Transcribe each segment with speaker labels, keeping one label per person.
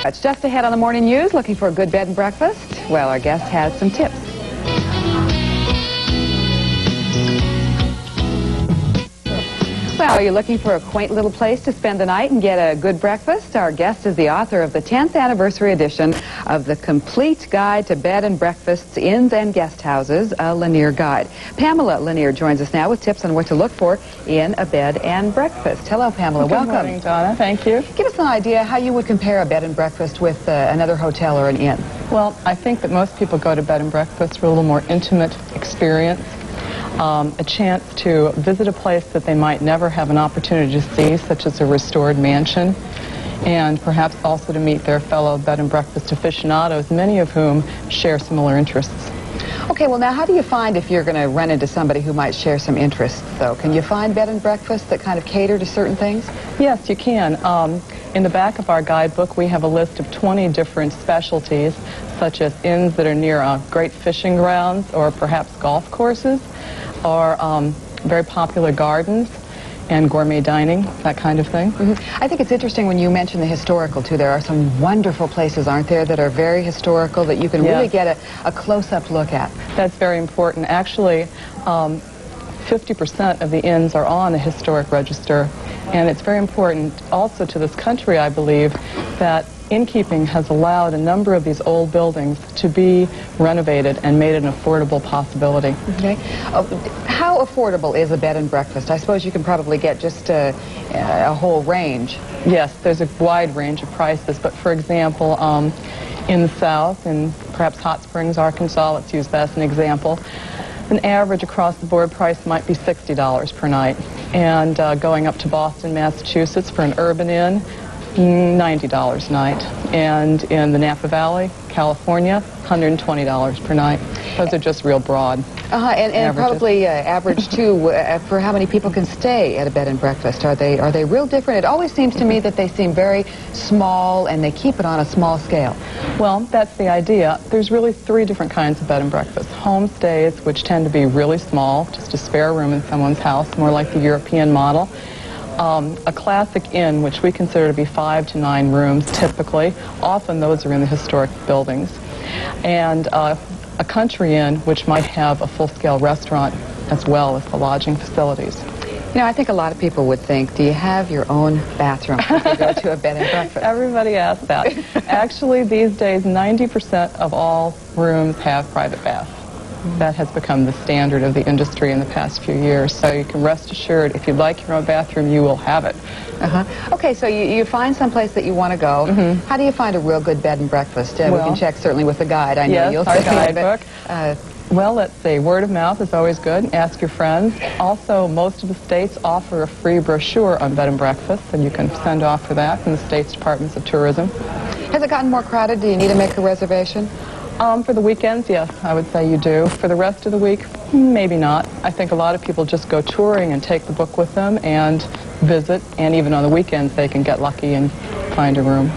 Speaker 1: It's just ahead on the morning news, looking for a good bed and breakfast. Well, our guest has some tips. Well, are you looking for a quaint little place to spend the night and get a good breakfast? Our guest is the author of the 10th anniversary edition of the Complete Guide to Bed and Breakfasts, Inns and Guest Houses, a Lanier Guide. Pamela Lanier joins us now with tips on what to look for in a bed and breakfast. Hello, Pamela. Welcome.
Speaker 2: Good morning, Donna. Thank you.
Speaker 1: Give us an idea how you would compare a bed and breakfast with another hotel or an inn.
Speaker 2: Well, I think that most people go to bed and breakfast for a little more intimate experience. A chance to visit a place that they might never have an opportunity to see, such as a restored mansion, and perhaps also to meet their fellow bed and breakfast aficionados, many of whom share similar interests.
Speaker 1: Okay, well now how do you find if you're going to run into somebody who might share some interests, though? Can you find bed and breakfasts that kind of cater to certain things?
Speaker 2: Yes, you can. In the back of our guidebook, we have a list of 20 different specialties, such as inns that are near great fishing grounds or perhaps golf courses, or very popular gardens and gourmet dining, that kind of thing.
Speaker 1: I think it's interesting when you mention the historical, too. There are some wonderful places, aren't there, that are very historical that you can really get a close-up look at.
Speaker 2: That's very important. Actually, 50% of the inns are on the historic register, and it's very important also to this country, I believe, that innkeeping has allowed a number of these old buildings to be renovated and made an affordable possibility.
Speaker 1: Okay. How affordable is a bed and breakfast? I suppose you can probably get just a whole range.
Speaker 2: Yes, there's a wide range of prices, but for example, in the South, in perhaps Hot Springs, Arkansas, let's use that as an example, an average across-the-board price might be $60 per night. And going up to Boston, Massachusetts for an urban inn, $90 a night. And in the Napa Valley, California, $120 per night. Those are just real broad.
Speaker 1: And probably average, too, for how many people can stay at a bed and breakfast. Are they real different? It always seems to me that they seem very small and they keep it on a small scale.
Speaker 2: Well, that's the idea. There's really three different kinds of bed and breakfast. Homestays, which tend to be really small, just a spare room in someone's house, more like the European model. A classic inn, which we consider to be 5 to 9 rooms typically. Often those are in the historic buildings. And a country inn, which might have a full-scale restaurant as well as the lodging facilities.
Speaker 1: You know, I think a lot of people would think, do you have your own bathroom if you go to a bed and breakfast?
Speaker 2: Everybody asks that. Actually, these days, 90% of all rooms have private baths. That has become the standard of the industry in the past few years. So you can rest assured, if you'd like your own bathroom, you will have it.
Speaker 1: Okay, so you find someplace that you want to go. How do you find a real good bed and breakfast? We can check certainly with the guide. I know
Speaker 2: yes,
Speaker 1: you'll
Speaker 2: our
Speaker 1: say
Speaker 2: guidebook. Well, let's see. Word of mouth is always good. Ask your friends. Also, most of the states offer a free brochure on bed and breakfast, and you can send off for that from the state's departments of tourism.
Speaker 1: Has it gotten more crowded? Do you need to make a reservation?
Speaker 2: For the weekends, yes, I would say you do. For the rest of the week, maybe not. I think a lot of people just go touring and take the book with them and visit, and even on the weekends they can get lucky and find a room.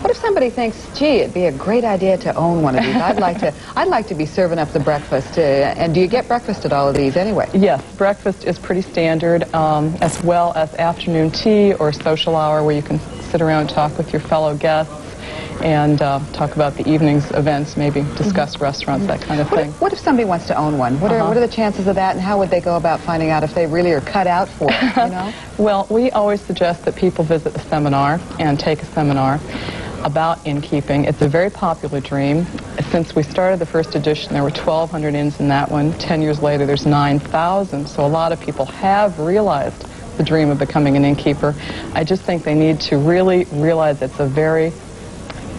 Speaker 1: What if somebody thinks, gee, it'd be a great idea to own one of these? I'd like to be serving up the breakfast. And do you get breakfast at all of these anyway?
Speaker 2: Yes, breakfast is pretty standard, as well as afternoon tea or social hour where you can sit around and talk with your fellow guests and talk about the evening's events, maybe discuss restaurants, that kind of thing.
Speaker 1: What if somebody wants to own one? What are the chances of that, and how would they go about finding out if they really are cut out for it, you know?
Speaker 2: Well, we always suggest that people visit a seminar and take a seminar about innkeeping. It's a very popular dream. Since we started the first edition, there were 1,200 inns in that one. 10 years later, there's 9,000, so a lot of people have realized the dream of becoming an innkeeper. I just think they need to really realize it's a very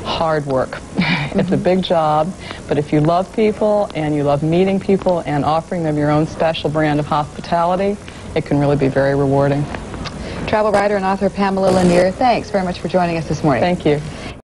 Speaker 2: hard work. It's a big job, but if you love people and you love meeting people and offering them your own special brand of hospitality, it can really be very rewarding.
Speaker 1: Travel writer and author Pamela Lanier, thanks very much for joining us this morning.
Speaker 2: Thank you.